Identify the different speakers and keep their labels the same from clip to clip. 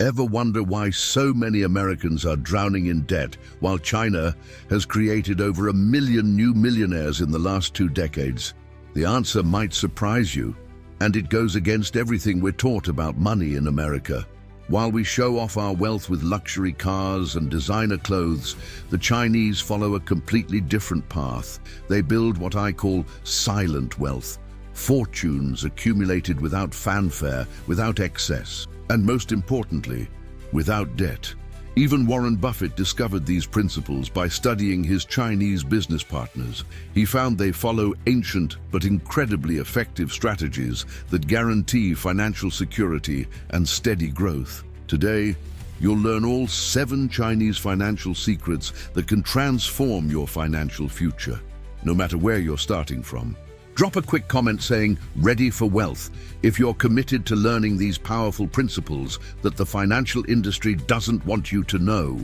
Speaker 1: Ever wonder why so many Americans are drowning in debt while China has created over 1 million new millionaires in the last 2 decades? The answer might surprise you, and it goes against everything we're taught about money in America. While we show off our wealth with luxury cars and designer clothes, the Chinese follow a completely different path. They build what I call silent wealth, fortunes accumulated without fanfare, without excess, and most importantly, without debt. Even Warren Buffett discovered these principles by studying his Chinese business partners. He found they follow ancient but incredibly effective strategies that guarantee financial security and steady growth. Today, you'll learn all 7 Chinese financial secrets that can transform your financial future, no matter where you're starting from. Drop a quick comment saying, "Ready for wealth," if you're committed to learning these powerful principles that the financial industry doesn't want you to know.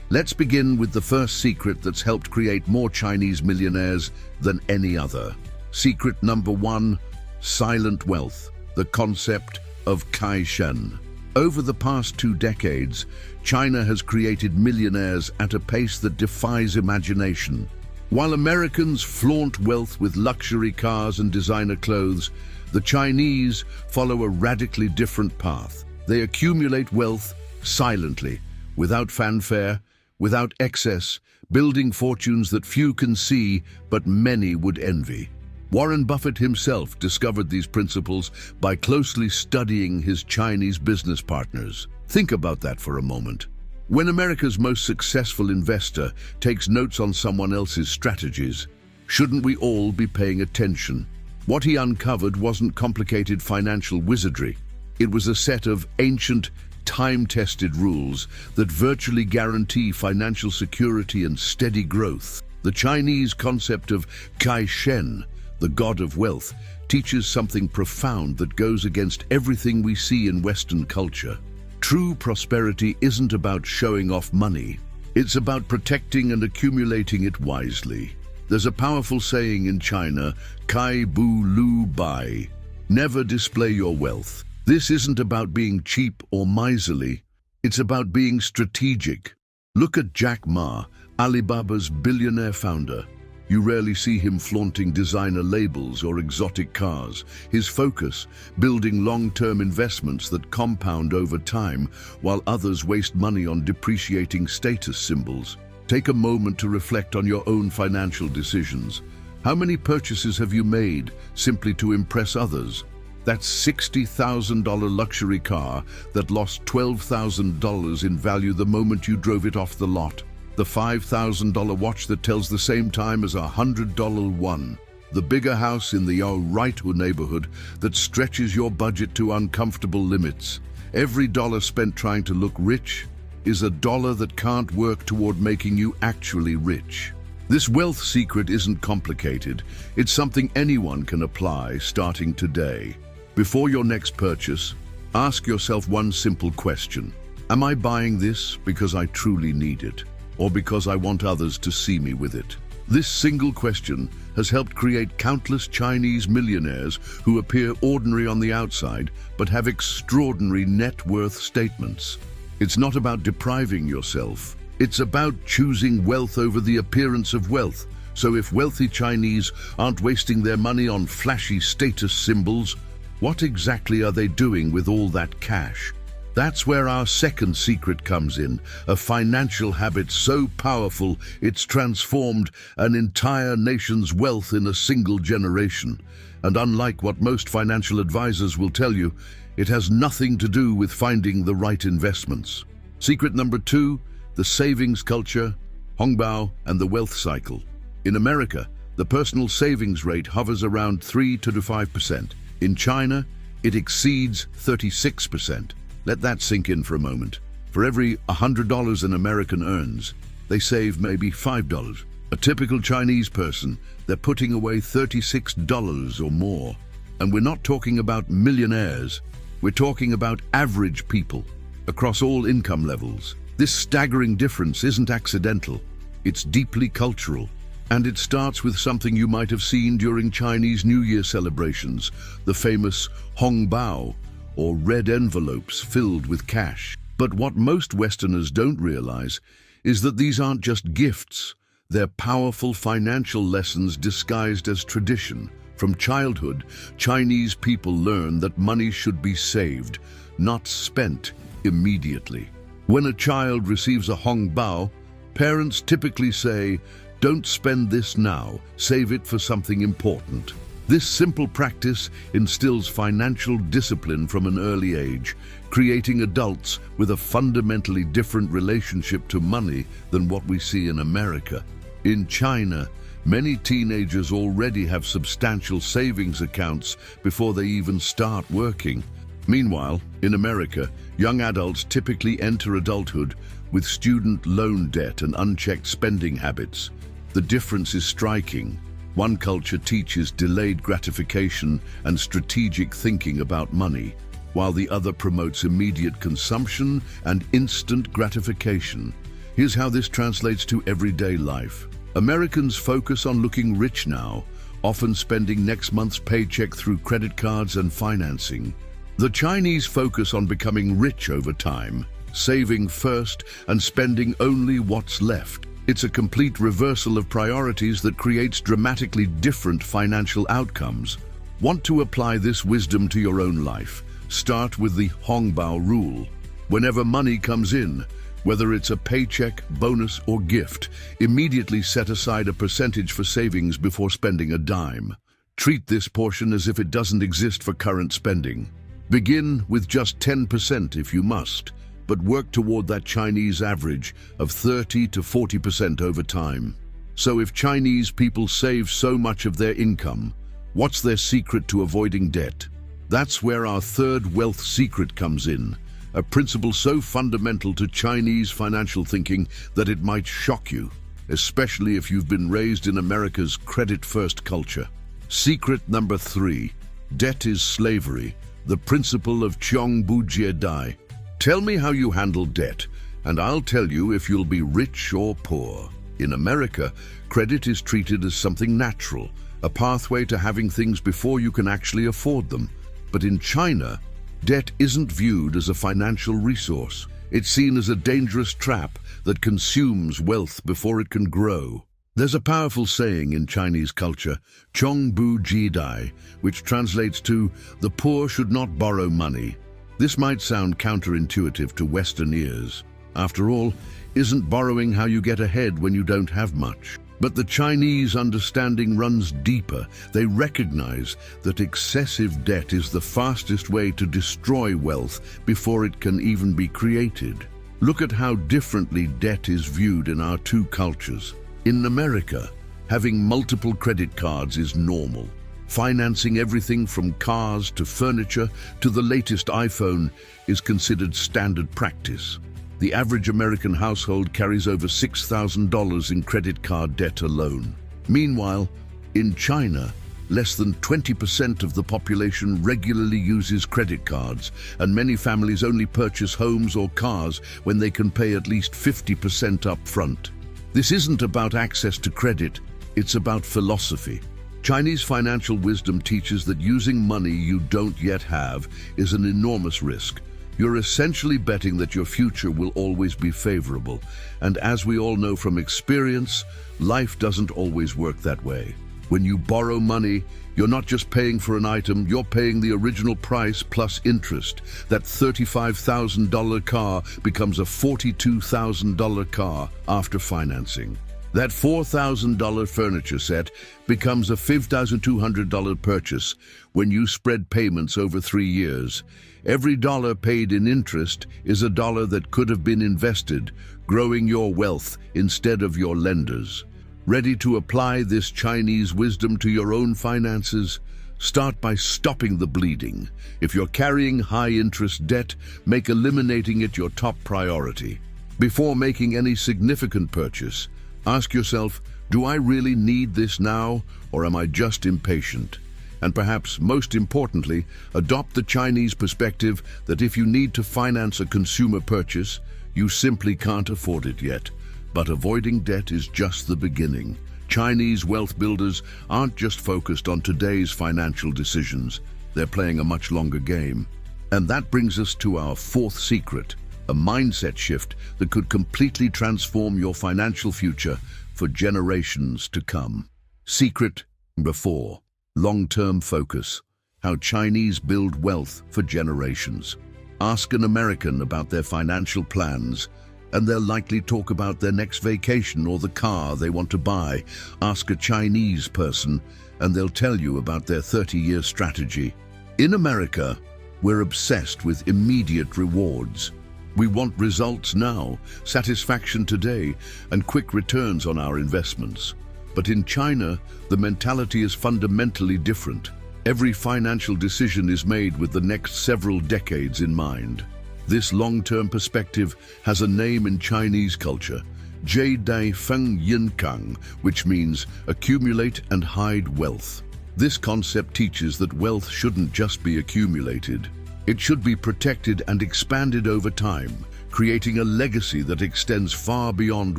Speaker 1: Let's begin with the first secret that's helped create more Chinese millionaires than any other. Secret number 1, silent wealth, the concept of Kai-Shen. Over the past 2 decades, China has created millionaires at a pace that defies imagination. While Americans flaunt wealth with luxury cars and designer clothes, the Chinese follow a radically different path. They accumulate wealth silently, without fanfare, without excess, building fortunes that few can see but many would envy. Warren Buffett himself discovered these principles by closely studying his Chinese business partners. Think about that for a moment. When America's most successful investor takes notes on someone else's strategies, shouldn't we all be paying attention? What he uncovered wasn't complicated financial wizardry. It was a set of ancient, time-tested rules that virtually guarantee financial security and steady growth. The Chinese concept of Kai-Shen, the god of wealth, teaches something profound that goes against everything we see in Western culture. True prosperity isn't about showing off money. It's about protecting and accumulating it wisely. There's a powerful saying in China, "Kai Bu Lu Bai," never display your wealth. This isn't about being cheap or miserly. It's about being strategic. Look at Jack Ma, Alibaba's billionaire founder. You rarely see him flaunting designer labels or exotic cars. His focus, building long-term investments that compound over time, while others waste money on depreciating status symbols. Take a moment to reflect on your own financial decisions. How many purchases have you made simply to impress others? That $60,000 luxury car that lost $12,000 in value the moment you drove it off the lot. The $5,000 watch that tells the same time as a $100 one. The bigger house in the right neighborhood that stretches your budget to uncomfortable limits. Every dollar spent trying to look rich is a dollar that can't work toward making you actually rich. This wealth secret isn't complicated. It's something anyone can apply starting today. Before your next purchase, ask yourself one simple question. Am I buying this because I truly need it, or because I want others to see me with it? This single question has helped create countless Chinese millionaires who appear ordinary on the outside but have extraordinary net worth statements. It's not about depriving yourself. It's about choosing wealth over the appearance of wealth. So if wealthy Chinese aren't wasting their money on flashy status symbols, what exactly are they doing with all that cash? That's where our second secret comes in, a financial habit so powerful it's transformed an entire nation's wealth in a single generation. And unlike what most financial advisors will tell you, it has nothing to do with finding the right investments. Secret number 2, the savings culture, Hongbao, and the wealth cycle. In America, the personal savings rate hovers around 3 to 5%. In China, it exceeds 36%. Let that sink in for a moment. For every $100 an American earns, they save maybe $5. A typical Chinese person, they're putting away $36 or more. And we're not talking about millionaires. We're talking about average people across all income levels. This staggering difference isn't accidental. It's deeply cultural. And it starts with something you might have seen during Chinese New Year celebrations, the famous Hongbao, or red envelopes filled with cash. But what most Westerners don't realize is that these aren't just gifts. They're powerful financial lessons disguised as tradition. From childhood, Chinese people learn that money should be saved, not spent immediately. When a child receives a hongbao, parents typically say, "Don't spend this now, save it for something important." This simple practice instills financial discipline from an early age, creating adults with a fundamentally different relationship to money than what we see in America. In China, many teenagers already have substantial savings accounts before they even start working. Meanwhile, in America, young adults typically enter adulthood with student loan debt and unchecked spending habits. The difference is striking. One culture teaches delayed gratification and strategic thinking about money, while the other promotes immediate consumption and instant gratification. Here's how this translates to everyday life. Americans focus on looking rich now, often spending next month's paycheck through credit cards and financing. The Chinese focus on becoming rich over time, saving first and spending only what's left. It's a complete reversal of priorities that creates dramatically different financial outcomes. Want to apply this wisdom to your own life? Start with the hongbao rule. Whenever money comes in, whether it's a paycheck, bonus, or gift, immediately set aside a percentage for savings before spending a dime. Treat this portion as if it doesn't exist for current spending. Begin with just 10% if you must, but work toward that Chinese average of 30 to 40% over time. So if Chinese people save so much of their income, what's their secret to avoiding debt? That's where our third wealth secret comes in, a principle so fundamental to Chinese financial thinking that it might shock you, especially if you've been raised in America's credit-first culture. Secret number 3, debt is slavery, the principle of Chongbu Jiedai. Tell me how you handle debt, and I'll tell you if you'll be rich or poor. In America, credit is treated as something natural, a pathway to having things before you can actually afford them. But in China, debt isn't viewed as a financial resource. It's seen as a dangerous trap that consumes wealth before it can grow. There's a powerful saying in Chinese culture, "Chongbu Jiedai," which translates to, "The poor should not borrow money." This might sound counterintuitive to Western ears. After all, isn't borrowing how you get ahead when you don't have much? But the Chinese understanding runs deeper. They recognize that excessive debt is the fastest way to destroy wealth before it can even be created. Look at how differently debt is viewed in our two cultures. In America, having multiple credit cards is normal. Financing everything from cars to furniture to the latest iPhone is considered standard practice. The average American household carries over $6,000 in credit card debt alone. Meanwhile, in China, less than 20% of the population regularly uses credit cards, and many families only purchase homes or cars when they can pay at least 50% up front. This isn't about access to credit, it's about philosophy. Chinese financial wisdom teaches that using money you don't yet have is an enormous risk. You're essentially betting that your future will always be favorable. And as we all know from experience, life doesn't always work that way. When you borrow money, you're not just paying for an item, you're paying the original price plus interest. That $35,000 car becomes a $42,000 car after financing. That $4,000 furniture set becomes a $5,200 purchase when you spread payments over 3 years. Every dollar paid in interest is a dollar that could have been invested, growing your wealth instead of your lenders. Ready to apply this Chinese wisdom to your own finances? Start by stopping the bleeding. If you're carrying high-interest debt, make eliminating it your top priority. Before making any significant purchase, ask yourself, do I really need this now, or am I just impatient? And perhaps most importantly, adopt the Chinese perspective that if you need to finance a consumer purchase, you simply can't afford it yet. But avoiding debt is just the beginning. Chinese wealth builders aren't just focused on today's financial decisions. They're playing a much longer game. And that brings us to our fourth secret, a mindset shift that could completely transform your financial future for generations to come. Secret number 4. Long-term focus. How Chinese build wealth for generations. Ask an American about their financial plans, and they'll likely talk about their next vacation or the car they want to buy. Ask a Chinese person, and they'll tell you about their 30-year strategy. In America, we're obsessed with immediate rewards. We want results now, satisfaction today, and quick returns on our investments. But in China, the mentality is fundamentally different. Every financial decision is made with the next several decades in mind. This long-term perspective has a name in Chinese culture, Jie Dai Feng Yin Kang, which means accumulate and hide wealth. This concept teaches that wealth shouldn't just be accumulated. It should be protected and expanded over time, creating a legacy that extends far beyond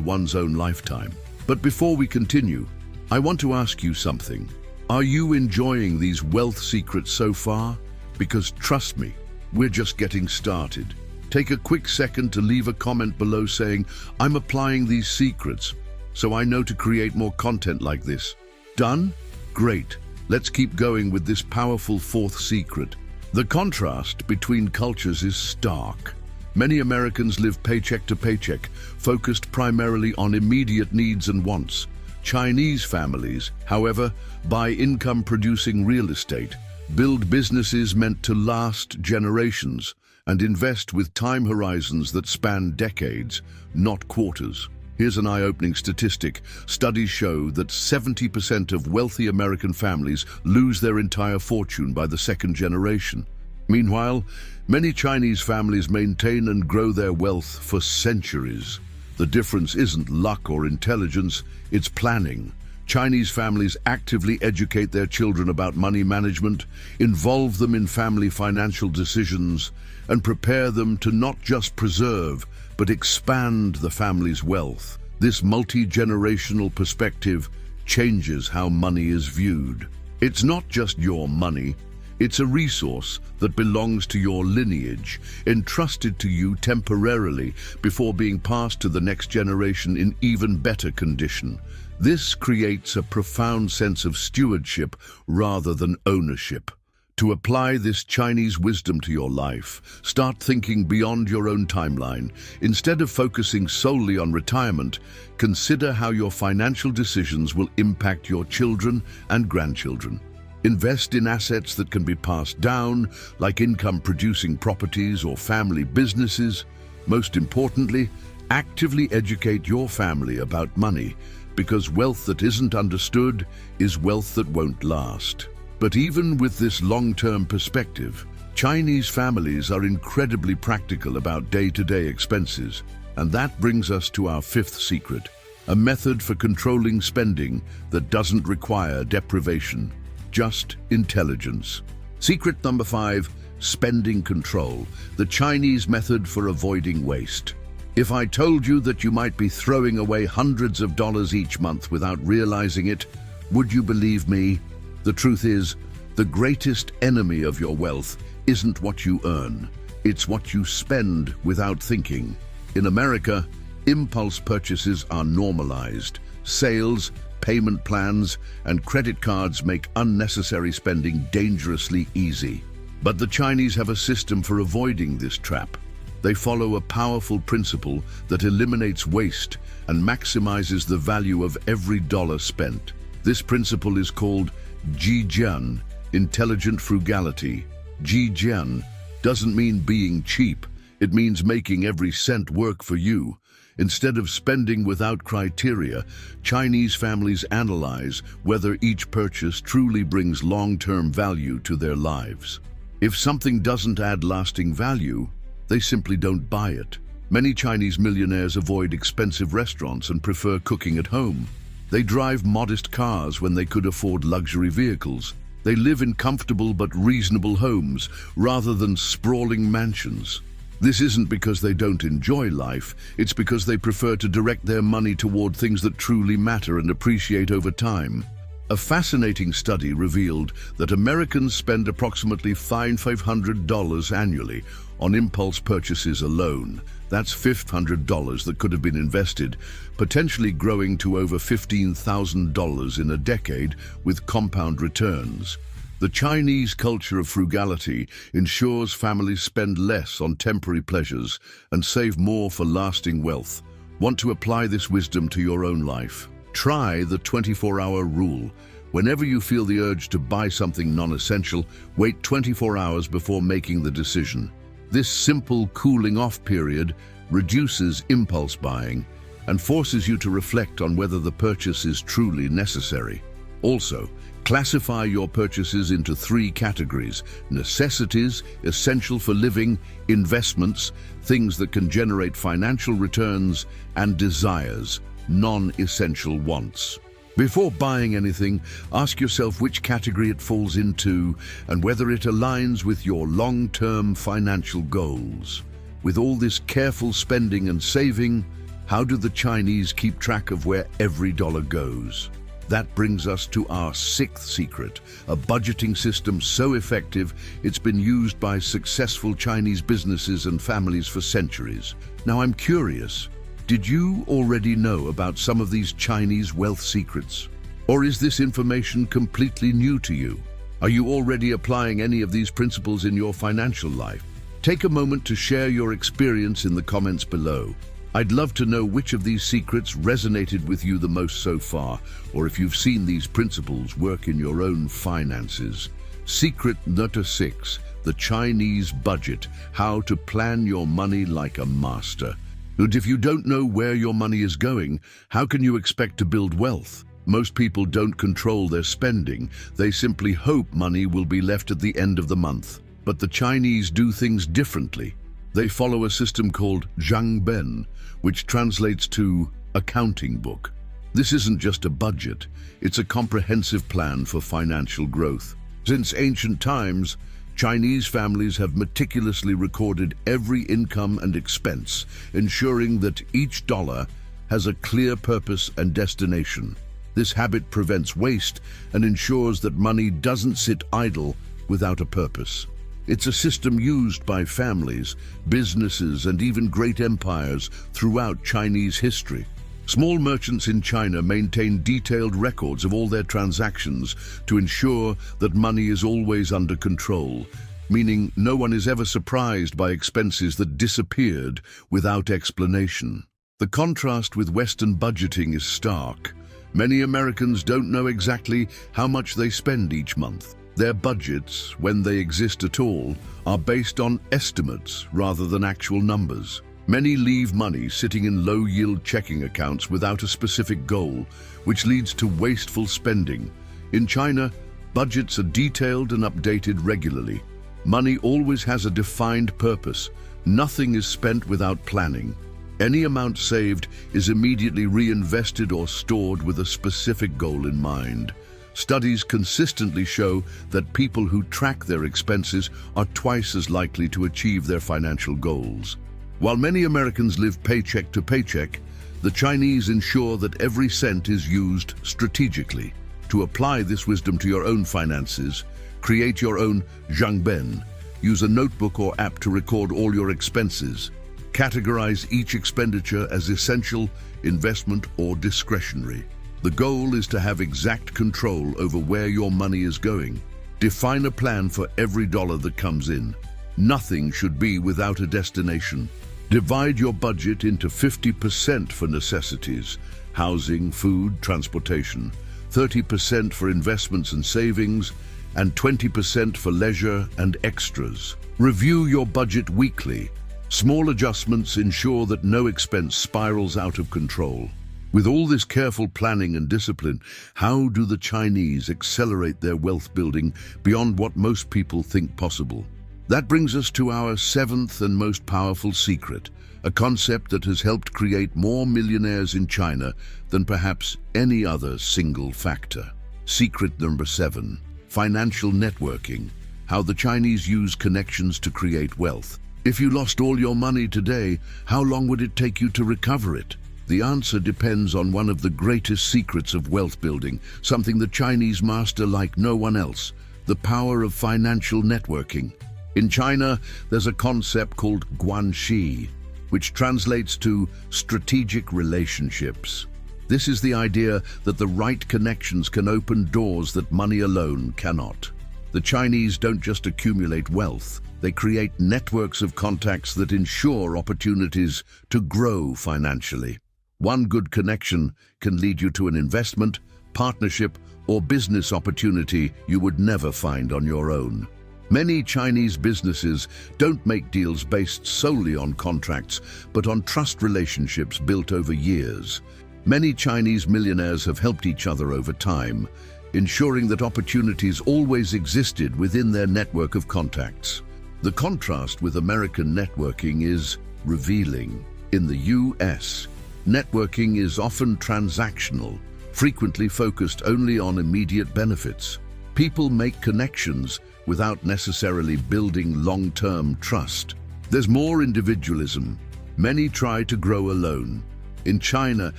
Speaker 1: one's own lifetime. But before we continue, I want to ask you something. Are you enjoying these wealth secrets so far? Because trust me, we're just getting started. Take a quick second to leave a comment below saying, "I'm applying these secrets, so I know to create more content like this." Done? Great. Let's keep going with this powerful 4th secret. The contrast between cultures is stark. Many Americans live paycheck to paycheck, focused primarily on immediate needs and wants. Chinese families, however, buy income-producing real estate, build businesses meant to last generations, and invest with time horizons that span decades, not quarters. Here's an eye-opening statistic. Studies show that 70% of wealthy American families lose their entire fortune by the 2nd generation. Meanwhile, many Chinese families maintain and grow their wealth for centuries. The difference isn't luck or intelligence, it's planning. Chinese families actively educate their children about money management, involve them in family financial decisions, and prepare them to not just preserve, but expand the family's wealth. This multi-generational perspective changes how money is viewed. It's not just your money, it's a resource that belongs to your lineage, entrusted to you temporarily before being passed to the next generation in even better condition. This creates a profound sense of stewardship rather than ownership. To apply this Chinese wisdom to your life, start thinking beyond your own timeline. Instead of focusing solely on retirement, consider how your financial decisions will impact your children and grandchildren. Invest in assets that can be passed down, like income-producing properties or family businesses. Most importantly, actively educate your family about money, because wealth that isn't understood is wealth that won't last. But even with this long-term perspective, Chinese families are incredibly practical about day-to-day expenses. And that brings us to our 5th secret, a method for controlling spending that doesn't require deprivation, just intelligence. Secret number 5, spending control, the Chinese method for avoiding waste. If I told you that you might be throwing away hundreds of dollars each month without realizing it, would you believe me? The truth is, the greatest enemy of your wealth isn't what you earn, it's what you spend without thinking. In America, impulse purchases are normalized. Sales, payment plans, and credit cards make unnecessary spending dangerously easy. But the Chinese have a system for avoiding this trap. They follow a powerful principle that eliminates waste and maximizes the value of every dollar spent. This principle is called Jijian, intelligent frugality. Jijian doesn't mean being cheap, it means making every cent work for you. Instead of spending without criteria, Chinese families analyze whether each purchase truly brings long-term value to their lives. If something doesn't add lasting value, they simply don't buy it. Many Chinese millionaires avoid expensive restaurants and prefer cooking at home. They drive modest cars when they could afford luxury vehicles. They live in comfortable but reasonable homes rather than sprawling mansions. This isn't because they don't enjoy life, it's because they prefer to direct their money toward things that truly matter and appreciate over time. A fascinating study revealed that Americans spend approximately $500 annually on impulse purchases alone. That's $500 that could have been invested, potentially growing to over $15,000 in a decade with compound returns. The Chinese culture of frugality ensures families spend less on temporary pleasures and save more for lasting wealth. Want to apply this wisdom to your own life? Try the 24-hour rule. Whenever you feel the urge to buy something non-essential, wait 24 hours before making the decision. This simple cooling-off period reduces impulse buying and forces you to reflect on whether the purchase is truly necessary. Also, classify your purchases into 3 categories: necessities, essential for living, investments, things that can generate financial returns, and desires, non-essential wants. Before buying anything, ask yourself which category it falls into and whether it aligns with your long-term financial goals. With all this careful spending and saving, how do the Chinese keep track of where every dollar goes? That brings us to our 6th secret, a budgeting system so effective it's been used by successful Chinese businesses and families for centuries. Now I'm curious, did you already know about some of these Chinese wealth secrets? Or is this information completely new to you? Are you already applying any of these principles in your financial life? Take a moment to share your experience in the comments below. I'd love to know which of these secrets resonated with you the most so far, or if you've seen these principles work in your own finances. Secret number 6, the Chinese budget, how to plan your money like a master. And if you don't know where your money is going, how can you expect to build wealth? Most people don't control their spending. They simply hope money will be left at the end of the month. But the Chinese do things differently. They follow a system called zhangben, which translates to accounting book. This isn't just a budget, it's a comprehensive plan for financial growth. Since ancient times, Chinese families have meticulously recorded every income and expense, ensuring that each dollar has a clear purpose and destination. This habit prevents waste and ensures that money doesn't sit idle without a purpose. It's a system used by families, businesses, and even great empires throughout Chinese history. Small merchants in China maintain detailed records of all their transactions to ensure that money is always under control, meaning no one is ever surprised by expenses that disappeared without explanation. The contrast with Western budgeting is stark. Many Americans don't know exactly how much they spend each month. Their budgets, when they exist at all, are based on estimates rather than actual numbers. Many leave money sitting in low-yield checking accounts without a specific goal, which leads to wasteful spending. In China, budgets are detailed and updated regularly. Money always has a defined purpose. Nothing is spent without planning. Any amount saved is immediately reinvested or stored with a specific goal in mind. Studies consistently show that people who track their expenses are twice as likely to achieve their financial goals. While many Americans live paycheck to paycheck, the Chinese ensure that every cent is used strategically. To apply this wisdom to your own finances, create your own zhangben. Use a notebook or app to record all your expenses. Categorize each expenditure as essential, investment, or discretionary. The goal is to have exact control over where your money is going. Define a plan for every dollar that comes in. Nothing should be without a destination. Divide your budget into 50% for necessities, housing, food, transportation, 30% for investments and savings, and 20% for leisure and extras. Review your budget weekly. Small adjustments ensure that no expense spirals out of control. With all this careful planning and discipline, how do the Chinese accelerate their wealth building beyond what most people think possible? That brings us to our 7th and most powerful secret, a concept that has helped create more millionaires in China than perhaps any other single factor. Secret number 7, financial networking, how the Chinese use connections to create wealth. If you lost all your money today, how long would it take you to recover it? The answer depends on one of the greatest secrets of wealth building, something the Chinese master like no one else, the power of financial networking. In China, there's a concept called guanxi, which translates to strategic relationships. This is the idea that the right connections can open doors that money alone cannot. The Chinese don't just accumulate wealth, they create networks of contacts that ensure opportunities to grow financially. One good connection can lead you to an investment, partnership, or business opportunity you would never find on your own. Many Chinese businesses don't make deals based solely on contracts, but on trust relationships built over years. Many Chinese millionaires have helped each other over time, ensuring that opportunities always existed within their network of contacts. The contrast with American networking is revealing. In the US, networking is often transactional, frequently focused only on immediate benefits. People make connections without necessarily building long-term trust. There's more individualism. Many try to grow alone. In China,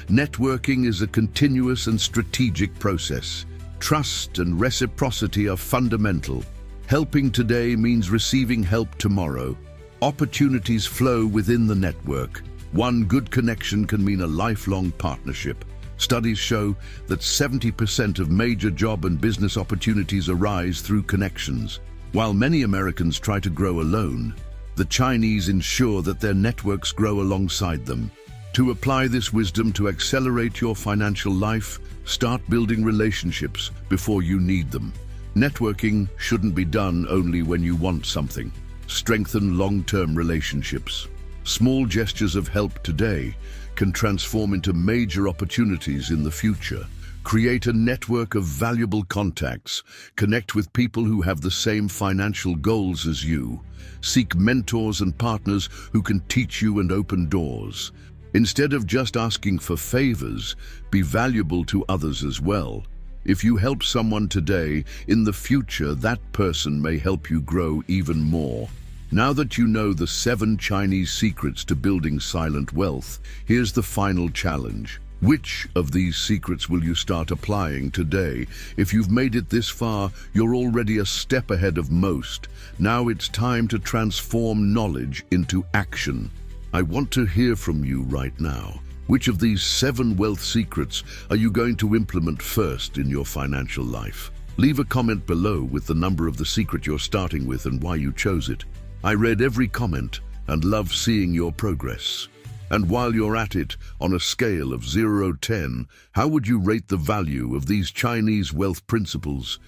Speaker 1: networking is a continuous and strategic process. Trust and reciprocity are fundamental. Helping today means receiving help tomorrow. Opportunities flow within the network. One good connection can mean a lifelong partnership. Studies show that 70% of major job and business opportunities arise through connections. While many Americans try to grow alone, the Chinese ensure that their networks grow alongside them. To apply this wisdom to accelerate your financial life, start building relationships before you need them. Networking shouldn't be done only when you want something. Strengthen long-term relationships. Small gestures of help today can transform into major opportunities in the future. Create a network of valuable contacts. Connect with people who have the same financial goals as you. Seek mentors and partners who can teach you and open doors. Instead of just asking for favors, be valuable to others as well. If you help someone today, in the future that person may help you grow even more. Now that you know the 7 Chinese secrets to building silent wealth, here's the final challenge. Which of these secrets will you start applying today? If you've made it this far, you're already a step ahead of most. Now it's time to transform knowledge into action. I want to hear from you right now. Which of these 7 wealth secrets are you going to implement first in your financial life? Leave a comment below with the number of the secret you're starting with and why you chose it. I read every comment and love seeing your progress. And while you're at it, on a scale of 0 to 10, how would you rate the value of these Chinese wealth principles?